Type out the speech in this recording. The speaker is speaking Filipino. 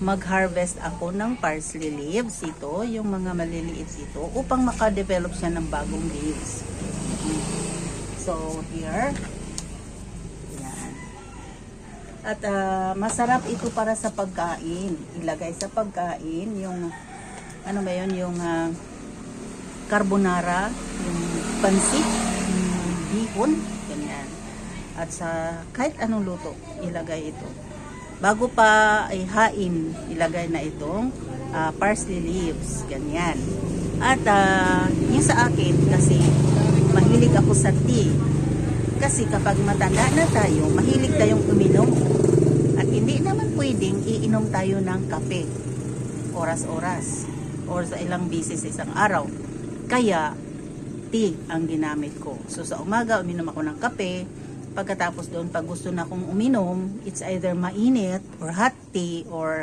mag-harvest ako ng parsley leaves. Ito, yung mga maliliit ito, upang makadevelop siya ng bagong leaves. So, here. Yan. At masarap ito para sa pagkain. Ilagay sa pagkain yung, ano ba yun, yung carbonara, yung pansit, yung bihon, ganyan. At sa kahit anong luto, ilagay ito. Bago pa ay hain, ilagay na itong parsley leaves, ganyan. At yung sa akin, kasi mahilig ako sa tea. Kasi kapag matanda na tayo, mahilig tayong uminom. At hindi naman pwedeng iinom tayo ng kape, oras-oras, or sa ilang beses sa isang araw. Kaya, tea ang ginamit ko. So sa umaga, uminom ako ng kape. Pagkatapos doon, pag gusto na akong uminom, it's either mainit or hot tea or